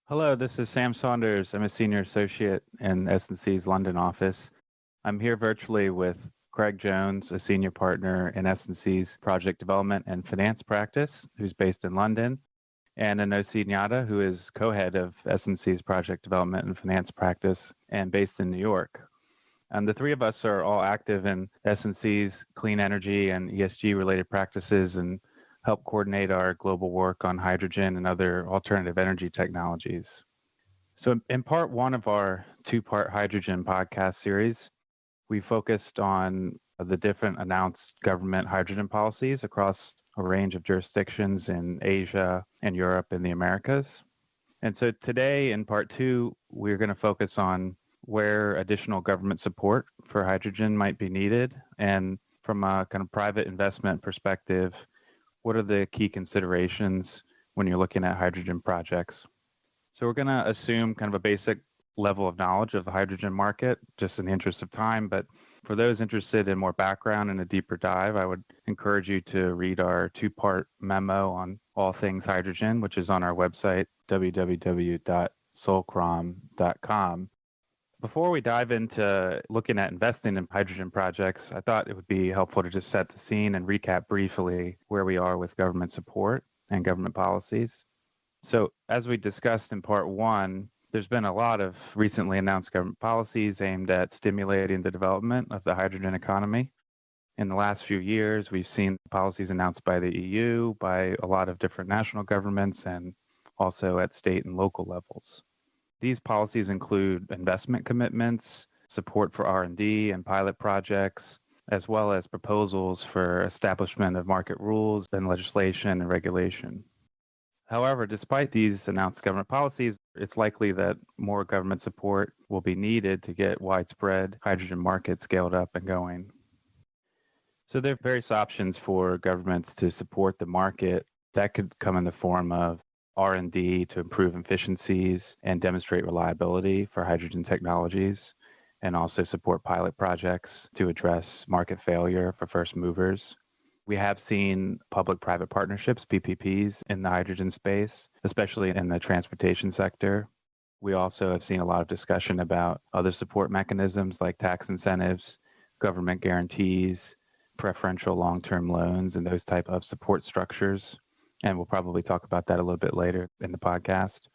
Hello, this is Sam Saunders. I'm a senior associate in S&C's London office. I'm here virtually with Craig Jones, a senior partner in S&C's project development and finance practice, who's based in London, and Inosi Nyatta, who is co-head of S&C's project development and finance practice and based in New York. And the three of us are all active in S&C's clean energy and ESG related practices and help coordinate our global work on hydrogen and other alternative energy technologies. So in part one of our two-part hydrogen podcast series, we focused on the different announced government hydrogen policies across a range of jurisdictions in Asia and Europe and the Americas. And so today in part two, we're going to focus on where additional government support for hydrogen might be needed. And from a kind of private investment perspective, what are the key considerations when you're looking at hydrogen projects? So we're going to assume kind of a basic level of knowledge of the hydrogen market, just in the interest of time. But for those interested in more background and a deeper dive, I would encourage you to read our two-part memo on all things hydrogen, which is on our website, www.solcrom.com. Before we dive into looking at investing in hydrogen projects, I thought it would be helpful to just set the scene and recap briefly where we are with government support and government policies. So as we discussed in part one, there's been a lot of recently announced government policies aimed at stimulating the development of the hydrogen economy. In the last few years, we've seen policies announced by the EU, by a lot of different national governments, and also at state and local levels. These policies include investment commitments, support for R&D and pilot projects, as well as proposals for establishment of market rules and legislation and regulation. However, despite these announced government policies, it's likely that more government support will be needed to get widespread hydrogen markets scaled up and going. So there are various options for governments to support the market. That could come in the form of R&D to improve efficiencies and demonstrate reliability for hydrogen technologies, and also support pilot projects to address market failure for first movers. We have seen public-private partnerships, PPPs, in the hydrogen space, especially in the transportation sector. We also have seen a lot of discussion about other support mechanisms like tax incentives, government guarantees, preferential long-term loans, and those type of support structures. And we'll probably talk about that a little bit later in the podcast.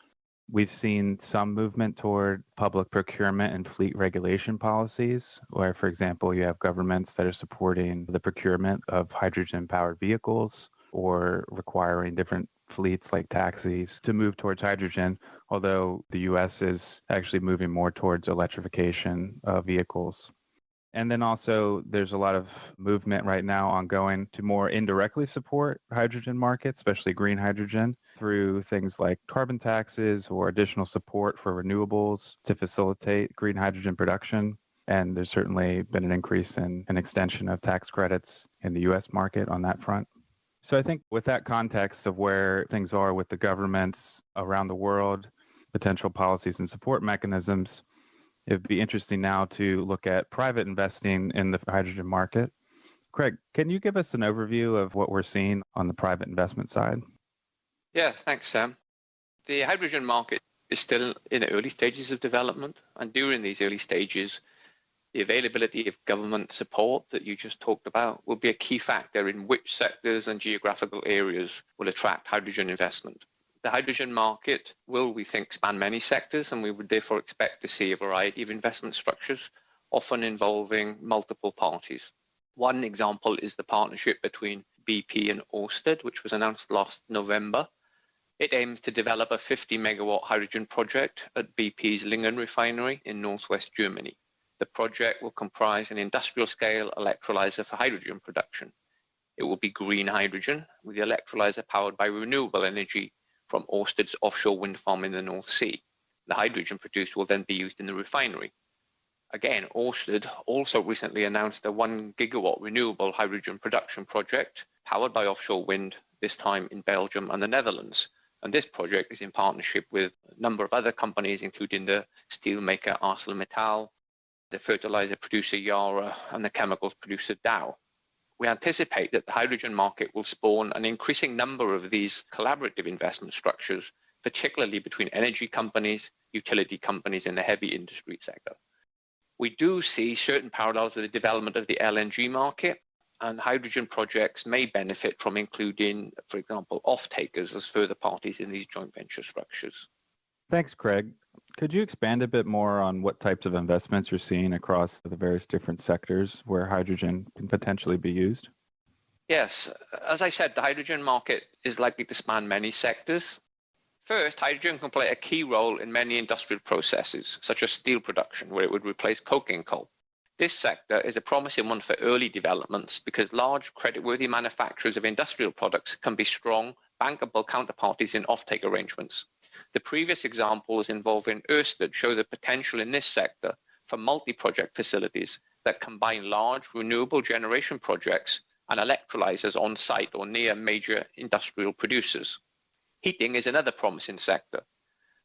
We've seen some movement toward public procurement and fleet regulation policies, where, for example, you have governments that are supporting the procurement of hydrogen-powered vehicles or requiring different fleets like taxis to move towards hydrogen, although the U.S. is actually moving more towards electrification of vehicles. And then also there's a lot of movement right now ongoing to more indirectly support hydrogen markets, especially green hydrogen, through things like carbon taxes or additional support for renewables to facilitate green hydrogen production. And there's certainly been an increase in an extension of tax credits in the US market on that front. So I think with that context of where things are with the governments around the world, potential policies and support mechanisms, it would be interesting now to look at private investing in the hydrogen market. Craig, can you give us an overview of what we're seeing on the private investment side? Yeah, thanks, Sam. The hydrogen market is still in the early stages of development, and during these early stages, the availability of government support that you just talked about will be a key factor in which sectors and geographical areas will attract hydrogen investment. The hydrogen market will, we think, span many sectors, and we would therefore expect to see a variety of investment structures, often involving multiple parties. One example is the partnership between BP and Ørsted, which was announced last November. It aims to develop a 50-megawatt hydrogen project at BP's Lingen refinery in northwest Germany. The project will comprise an industrial-scale electrolyzer for hydrogen production. It will be green hydrogen, with the electrolyzer powered by renewable energy from Ørsted's offshore wind farm in the North Sea. The hydrogen produced will then be used in the refinery. Again, Ørsted also recently announced a 1 gigawatt renewable hydrogen production project powered by offshore wind, this time in Belgium and the Netherlands. And this project is in partnership with a number of other companies, including the steelmaker ArcelorMittal, the fertilizer producer Yara, and the chemicals producer Dow. we anticipate that the hydrogen market will spawn an increasing number of these collaborative investment structures, particularly between energy companies, utility companies, and the heavy industry sector. We do see certain parallels with the development of the LNG market, and hydrogen projects may benefit from including, for example, off-takers as further parties in these joint venture structures. Thanks, Craig. Could you expand a bit more on what types of investments you're seeing across the various different sectors where hydrogen can potentially be used? Yes, as I said, the hydrogen market is likely to span many sectors. First, hydrogen can play a key role in many industrial processes, such as steel production, where it would replace coking coal. This sector is a promising one for early developments because large, creditworthy manufacturers of industrial products can be strong, bankable counterparties in offtake arrangements. The previous examples involving Ørsted show the potential in this sector for multi-project facilities that combine large renewable generation projects and electrolyzers on site or near major industrial producers. Heating is another promising sector.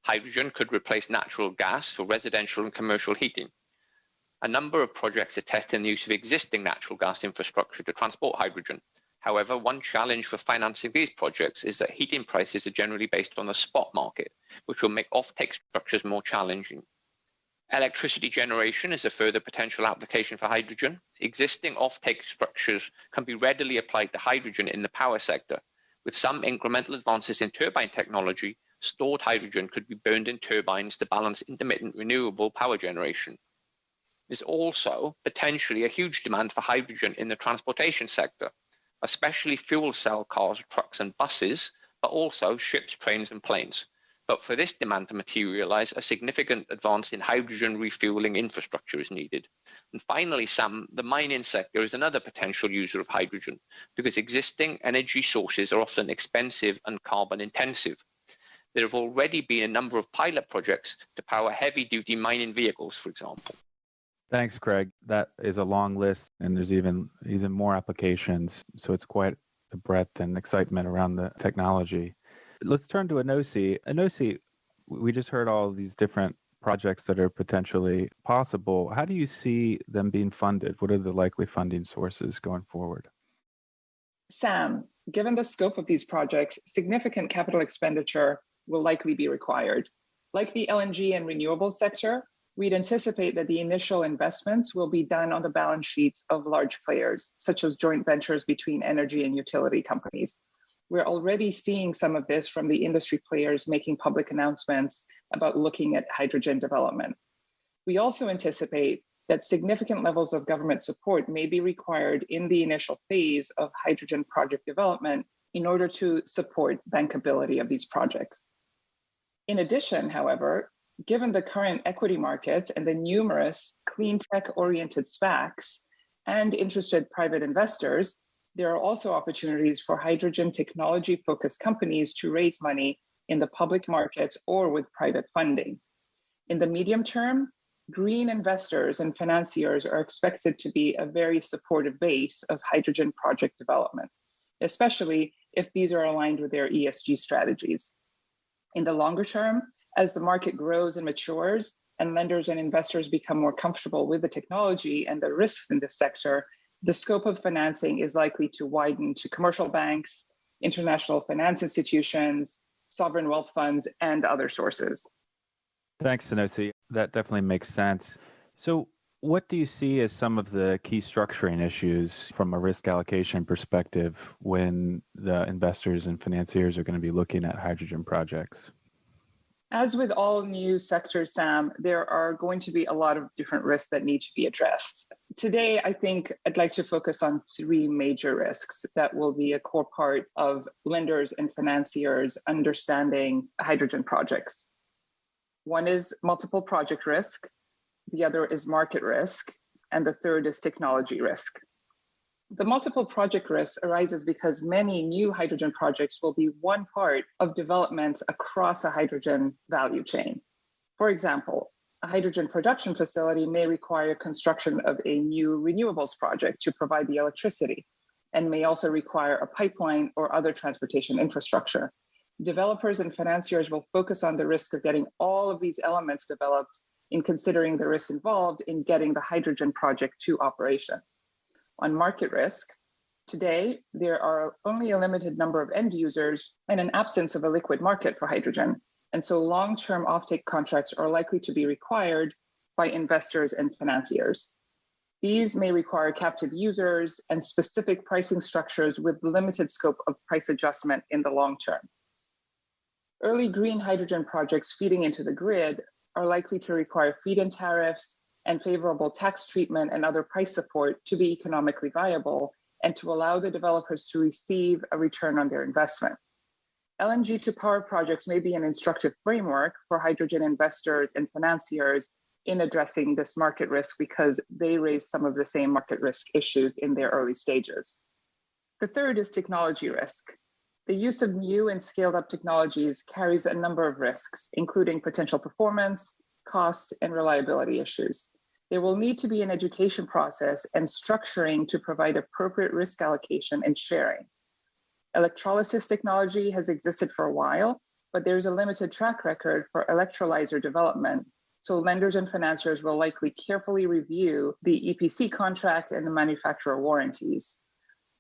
Hydrogen could replace natural gas for residential and commercial heating. A number of projects are testing the use of existing natural gas infrastructure to transport hydrogen. However, one challenge for financing these projects is that heating prices are generally based on the spot market, which will make offtake structures more challenging. Electricity generation is a further potential application for hydrogen. Existing offtake structures can be readily applied to hydrogen in the power sector. With some incremental advances in turbine technology, stored hydrogen could be burned in turbines to balance intermittent renewable power generation. There's also potentially a huge demand for hydrogen in the transportation sector, especially fuel cell cars, trucks, and buses, but also ships, trains, and planes. But for this demand to materialize, a significant advance in hydrogen refueling infrastructure is needed. And finally, Sam, the mining sector is another potential user of hydrogen because existing energy sources are often expensive and carbon intensive. There have already been a number of pilot projects to power heavy-duty mining vehicles, for example. Thanks, Craig. That is a long list, and there's even more applications. So it's quite the breadth and excitement around the technology. Let's turn to Inosi. Inosi, we just heard all of these different projects that are potentially possible. How do you see them being funded? What are the likely funding sources going forward? Sam, given the scope of these projects, significant capital expenditure will likely be required. Like the LNG and renewables sector, we'd anticipate that the initial investments will be done on the balance sheets of large players, such as joint ventures between energy and utility companies. We're already seeing some of this from the industry players making public announcements about looking at hydrogen development. We also anticipate that significant levels of government support may be required in the initial phase of hydrogen project development in order to support bankability of these projects. In addition, however, given the current equity markets and the numerous clean tech-oriented SPACs and interested private investors, there are also opportunities for hydrogen technology-focused companies to raise money in the public markets or with private funding. In the medium term, green investors and financiers are expected to be a very supportive base of hydrogen project development, especially if these are aligned with their ESG strategies. In the longer term, as the market grows and matures, and lenders and investors become more comfortable with the technology and the risks in this sector, the scope of financing is likely to widen to commercial banks, international finance institutions, sovereign wealth funds, and other sources. Thanks, Inosi. That definitely makes sense. So what do you see as some of the key structuring issues from a risk allocation perspective when the investors and financiers are going to be looking at hydrogen projects? As with all new sectors, Sam, there are going to be a lot of different risks that need to be addressed. Today, I think I'd like to focus on three major risks that will be a core part of lenders and financiers understanding hydrogen projects. One is multiple project risk, the other is market risk, and the third is technology risk. The multiple project risk arises because many new hydrogen projects will be one part of developments across a hydrogen value chain. For example, a hydrogen production facility may require construction of a new renewables project to provide the electricity, and may also require a pipeline or other transportation infrastructure. Developers and financiers will focus on the risk of getting all of these elements developed in considering the risks involved in getting the hydrogen project to operation. On market risk, Today, there are only a limited number of end users and an absence of a liquid market for hydrogen. And so long-term offtake contracts are likely to be required by investors and financiers. These may require captive users and specific pricing structures with limited scope of price adjustment in the long term. Early green hydrogen projects feeding into the grid are likely to require feed-in tariffs and favorable tax treatment and other price support to be economically viable and to allow the developers to receive a return on their investment. LNG to power projects may be an instructive framework for hydrogen investors and financiers in addressing this market risk because they raise some of the same market risk issues in their early stages. The third is technology risk. The use of new and scaled up technologies carries a number of risks, including potential performance, cost, and reliability issues. There will need to be an education process and structuring to provide appropriate risk allocation and sharing. Electrolysis technology has existed for a while, but there's a limited track record for electrolyzer development. So lenders and financiers will likely carefully review the EPC contract and the manufacturer warranties.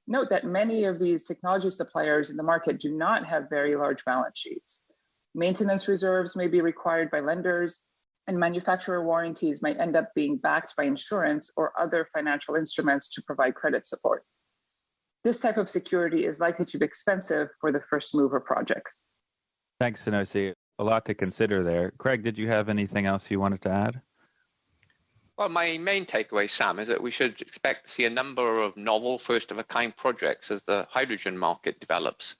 Note that many of these technology suppliers in the market do not have very large balance sheets. Maintenance reserves may be required by lenders, and manufacturer warranties might end up being backed by insurance or other financial instruments to provide credit support. This type of security is likely to be expensive for the first mover projects. Thanks, Inosi. A lot to consider there. Craig, did you have anything else you wanted to add? Well, my main takeaway, Sam, is that we should expect to see a number of novel first-of-a-kind projects as the hydrogen market develops.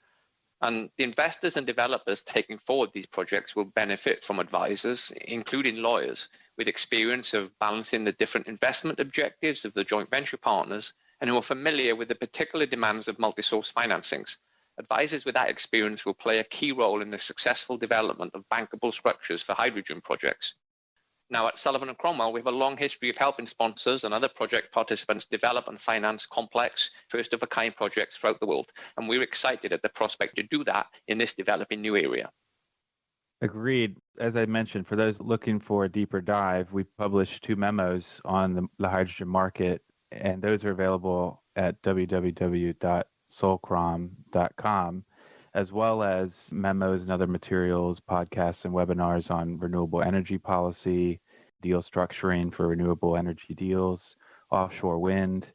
And the investors and developers taking forward these projects will benefit from advisors, including lawyers, with experience of balancing the different investment objectives of the joint venture partners and who are familiar with the particular demands of multi-source financings. Advisors with that experience will play a key role in the successful development of bankable structures for hydrogen projects. Now, at Sullivan & Cromwell, we have a long history of helping sponsors and other project participants develop and finance complex, first-of-a-kind projects throughout the world, and we're excited at the prospect to do that in this developing new area. Agreed. As I mentioned, for those looking for a deeper dive, we published 2 memos on the hydrogen market, and those are available at www.solcrom.com, as well as memos and other materials, podcasts, and webinars on renewable energy policy, deal structuring for renewable energy deals, offshore wind,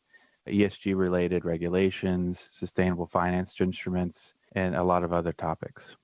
ESG-related regulations, sustainable finance instruments, and a lot of other topics.